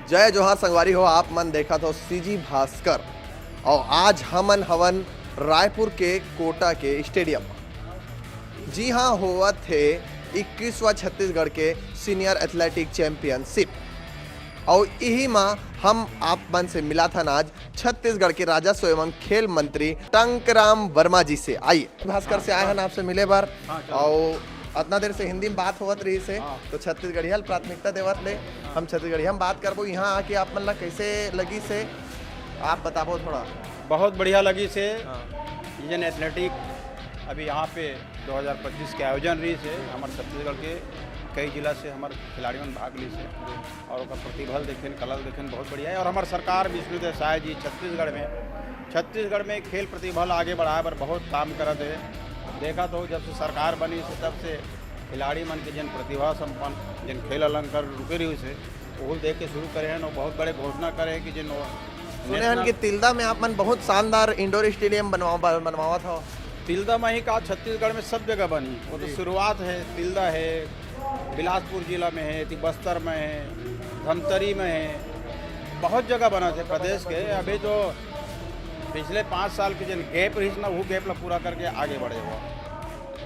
जय जोहार संगवारी हो। आप मन देखा तो सीजी भास्कर और आज हमन हवन रायपुर के कोटा के स्टेडियम। जी हाँ, हुआ थे 21वां छत्तीसगढ़ के सीनियर एथलेटिक चैंपियनशिप और यही माह हम आप मन से मिला था आज छत्तीसगढ़ के राजस्व एवं खेल मंत्री टंकराम वर्मा जी से। आइए, भास्कर से आए हैं आपसे मिले बार और इतना देर से हिंदी में बात होवत रही से तो छत्तीसगढ़िया प्राथमिकता देवत ले हम छत्तीसगढ़िया में बात करबो। यहाँ आके आप मन ला कैसे लगी से आप बताबो थोड़ा। बहुत बढ़िया लगी से इंडियन एथलेटिक अभी यहाँ पे 2025 के आयोजन रही से हमारे छत्तीसगढ़ के कई जिला से हमारे खिलाड़ियों भाग ली से और उसका प्रतिभल देखें, कला देखें बहुत बढ़िया है। और हमारे सरकार विष्णुदेव साय जी छत्तीसगढ़ में खेल प्रतिभल आगे बढ़ाए पर बहुत काम करते हैं। देखा तो जब से सरकार बनी से तब से खिलाड़ी मन के जिन प्रतिभा संपन्न जिन खेल अलंकार रुके रही से वो देख के शुरू करे हैं और बहुत बड़े घोषणा करे कि जिन सुने हैं कि तिल्दा में आप मन बहुत शानदार इंडोर स्टेडियम बनवावा था। तिल्दा में ही कहा छत्तीसगढ़ में सब जगह बनी, वो तो शुरुआत है तिल्दा है, बिलासपुर जिला में है, बस्तर में है, धमतरी में है, बहुत जगह बना थे प्रदेश के। अभी जो पिछले 5 साल के जिन गैप रही ना वो गैप ला पूरा करके आगे बढ़े हुआ।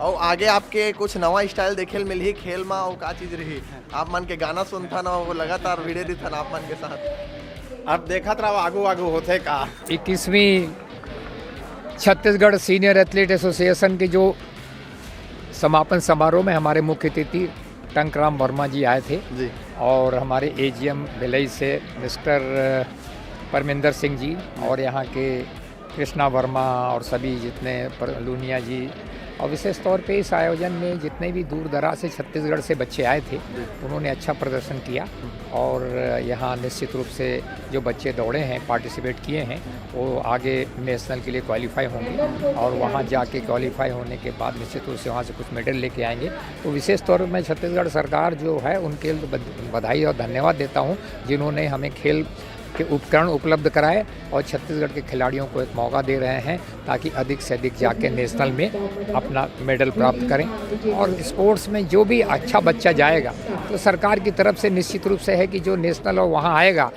और आगे आपके कुछ नवा स्टाइल देखे मिल ही खेल में और का चीज रही आप मन के गाना सुनता ना वो लगातार वीडियो दी था आप मन के साथ। अब देखा था आगू आगू होते का 21वीं छत्तीसगढ़ सीनियर एथलीट एसोसिएशन के जो समापन समारोह में हमारे मुख्य अतिथि टंकराम वर्मा जी आए थे जी। और हमारे एजीएम भिलाई से मिस्टर परमिंदर सिंह जी और यहाँ के कृष्णा वर्मा और सभी जितने लूनिया जी और विशेष तौर पे इस आयोजन में जितने भी दूर दराज से छत्तीसगढ़ से बच्चे आए थे उन्होंने अच्छा प्रदर्शन किया। और यहाँ निश्चित रूप से जो बच्चे दौड़े हैं पार्टिसिपेट किए हैं वो आगे नेशनल के लिए क्वालिफाई होंगे और वहाँ जाके क्वालिफाई होने के बाद निश्चित रूप से वहाँ से कुछ मेडल लेके आएंगे। तो विशेष तौर पर मैं छत्तीसगढ़ सरकार जो है उनके बधाई और धन्यवाद देता हूँ जिन्होंने हमें खेल के उपकरण उपलब्ध कराए और छत्तीसगढ़ के खिलाड़ियों को एक मौका दे रहे हैं ताकि अधिक से अधिक जाके नेशनल में अपना मेडल प्राप्त करें। और स्पोर्ट्स में जो भी अच्छा बच्चा जाएगा तो सरकार की तरफ से निश्चित रूप से है कि जो नेशनल और वहाँ आएगा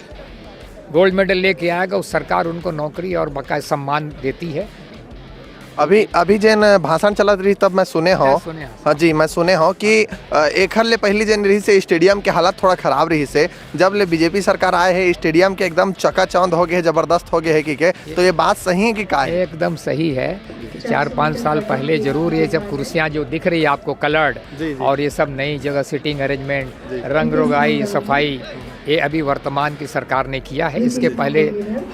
गोल्ड मेडल लेके आएगा उस सरकार उनको नौकरी और बाकायदा सम्मान देती है। अभी जैन भाषण चलत रही तब मैं सुने हो। हाँ जी, मैं सुने हो कि एक हर ले पहली जन रही से स्टेडियम के हालत थोड़ा खराब रही से जब ले बीजेपी सरकार आए है स्टेडियम के एकदम चकाचौंध हो गए, जबरदस्त हो गए है कि तो ये बात सही है कि का है? एकदम सही है। 4-5 साल पहले जरूर ये सब कुर्सियाँ जो दिख रही है आपको कलर्ड और ये सब नई जगह सिटिंग अरेंजमेंट, रंग रोगाई, सफाई, ये अभी वर्तमान की सरकार ने किया है। इसके पहले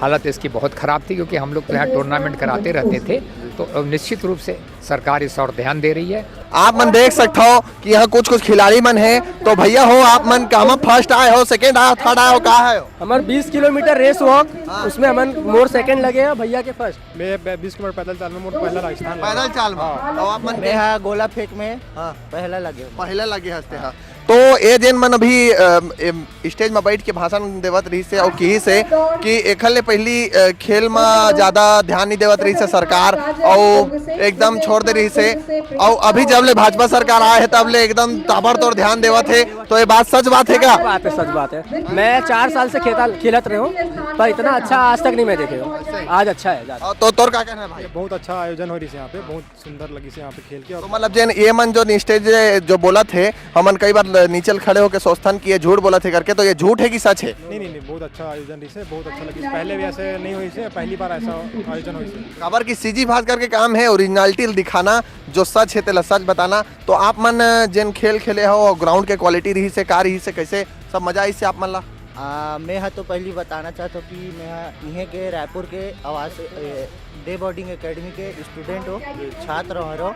हालत इसकी बहुत ख़राब थी क्योंकि हम लोग तो यहाँ टूर्नामेंट कराते रहते थे। तो निश्चित रूप से सरकार इस और ध्यान दे रही है। आप मन देख सकते हो कि यहाँ कुछ खिलाड़ी मन है। तो भैया हो आप मन कहाँ फर्स्ट आए हो, सेकंड आए हो, थर्ड आए हो, कहाँ है हो? हमारे 20 किलोमीटर रेस वॉक उसमें हमन मोर सेकंड लगे हैं, भैया के फर्स्ट। मैं 20 किलोमीटर पैदल चाल में मोर पहला राजस्थान पैदल चाल में। तो आप मन मैं गोला फेंक में पहला लगे हंसते हाँ। तो ये दिन मन अभी स्टेज में बैठ के भाषण देवत रही से और की से कि एकले पहली खेल में ज्यादा ध्यान नहीं देवत रही से सरकार और एकदम छोड़ दे रही से और अभी जब ले भाजपा सरकार आए है तब ले एकदम ताबड़तोड़ ध्यान देवत है। तो ये बात सच बात है क्या? सच बात है। मैं 4 साल से खेलत रहे हूँ पर इतना अच्छा आज तक नहीं मैं देखे हूँ। आज अच्छा है। तो तोर क्या कहना है भाई? बहुत अच्छा आयोजन हो रही है यहाँ पे, बहुत सुंदर लगी से यहाँ पे खेल के। तो मतलब जैन ये मन जो स्टेज जो बोला थे हमन कई बार नीचे खड़े होकर सोचथन कि ये झूठ बोला थे करके, तो ये झूठ है कि सच है? नहीं, बहुत अच्छा आयोजन रही से, बहुत अच्छा लगी। पहले भी ऐसे नहीं हुई से, पहली बार ऐसा आयोजन हुई से। खबर की सीजी भास्कर के काम है ओरिजिनलिटी दिखाना, जो सच है तेला सच बताना। तो आप मन जिन खेल खेले हो ग्राउंड के क्वालिटी रही से का रही से कैसे सब मजा आई से आप मन ला? मैं तो पहली बताना चाहता हूँ कि मैं यहाँ के रायपुर के आवास डे बोर्डिंग एकेडमी के स्टूडेंट हो, छात्र हो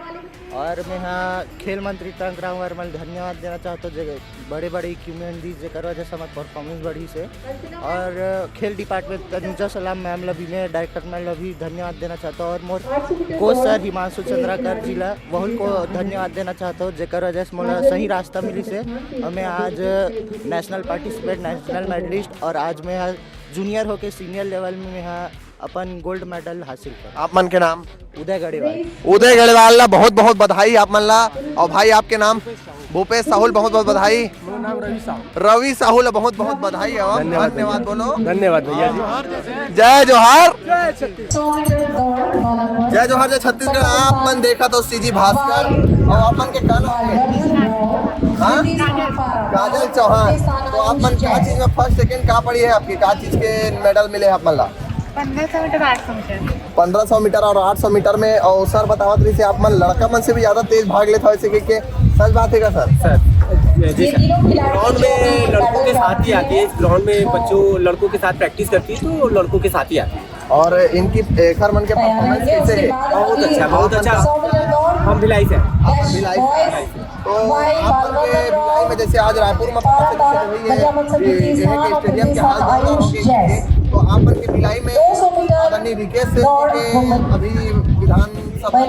और मैं यहाँ खेल मंत्री टंकराम वर्मा धन्यवाद देना चाहता हूँ। बड़े बड़े इक्विपमेंट दी जेकर वजह से हमारे परफॉर्मेंस बढ़ी से और खेल डिपार्टमेंट तनुजा सलाम मैम भी मैं डायरेक्टर मैम भी धन्यवाद देना चाहता हूँ और मोर कोच सर हिमांशु चंद्राकर जी ला बहुत को धन्यवाद देना चाहता हूँ जेकर वजह से मोला सही रास्ता मिली से और मैं आज नेशनल पार्टिसिपेट नेशनल मेडलिस्ट और आज मैं जूनियर होके सीनियर लेवल में यहाँ अपन गोल्ड मेडल हासिल कर। आप मन के नाम? उदय गढ़ीवाल। उदय गढ़वाल ला बहुत बहुत बधाई आप मन ला। और भाई आपके नाम? भूपेश साहुल, बहुत बहुत बधाई। मेरा नाम रवि साहू। रवि साहुल, बहुत बहुत बधाई। और धन्यवाद बोलो। धन्यवाद भैया जी। जय जोहार। जय छत्तीसगढ़। जय जोहार, जय छत्तीसगढ़। आप मन देखा तो सीजी भास्कर और आप मन के कान हाँ? काजल चौहान। तो आप मन क्या चीज में फर्स्ट सेकंड कहाँ पड़ी है आपकी? क्या चीज के मेडल मिले आप मन ला? 1500 मीटर 800 मीटर 1500 मीटर और 800 मीटर में। और सर बतावत रही से आप मन लड़का मन से भी ज्यादा तेज भाग लेता वैसे के सच बात है क्या सर? जी सर, ग्राउंड में लड़कों के साथ ही आती है। ग्राउंड में बच्चों लड़कों के साथ प्रैक्टिस करती है तो लड़कों के साथ ही आती है। और इनकी खर मन के परफॉर्मेंस कैसे है? बहुत अच्छा, बहुत अच्छा। हम भिलाई से आप भिलाई से। तो आप मन के भिलाई में जैसे आज रायपुर में पता चली हुई है कि स्टेडियम के हाल बेहतर हो गए। तो आप मन के भिलाई में आदरणीय रिकेश सिंह के अभी विधानसभा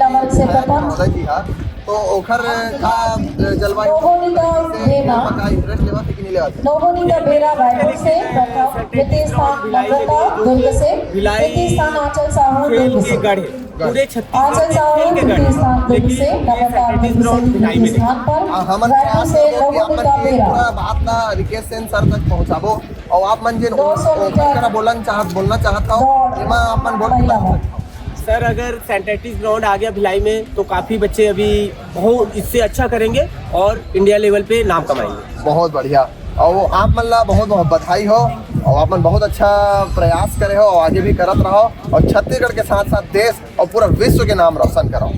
महोदय जी हाँ, तो ओखर का जलवायु का इंटरेस्ट लेवा थे कि नहीं लेवा थे? नवनीता बेरा रायपुर से प्रथम, द्वितीय स्थान नम्रता दुर्ग से, भिलाई तृतीय स्थान आंचल साहू खेल दुर्ग के से, गढ़ है। पूरे आंचल छत्तीसगढ़ साहू खेल के गढ़ तृतीय स्थान है। दुर्ग से, नम्रता दुर्ग से तृतीय स्थान पर, हमन रायपुर से नवनीता बेरा। पूरा बात ना रिकेश सिंह सर तक पहुंचाबो। और आप मन जिन 200 मीटर बोलना चाहता हूँ एमा अपन बोल। सर अगर सिंथेटिक ग्राउंड आ गया भिलाई में तो काफ़ी बच्चे अभी बहुत इससे अच्छा करेंगे और इंडिया लेवल पे नाम कमाएंगे। बहुत बढ़िया। और आप मन ला बहुत बहुत बधाई हो। और आप मन बहुत अच्छा प्रयास करे हो और आगे भी करत रहो और छत्तीसगढ़ के साथ साथ देश और पूरा विश्व के नाम रोशन करो।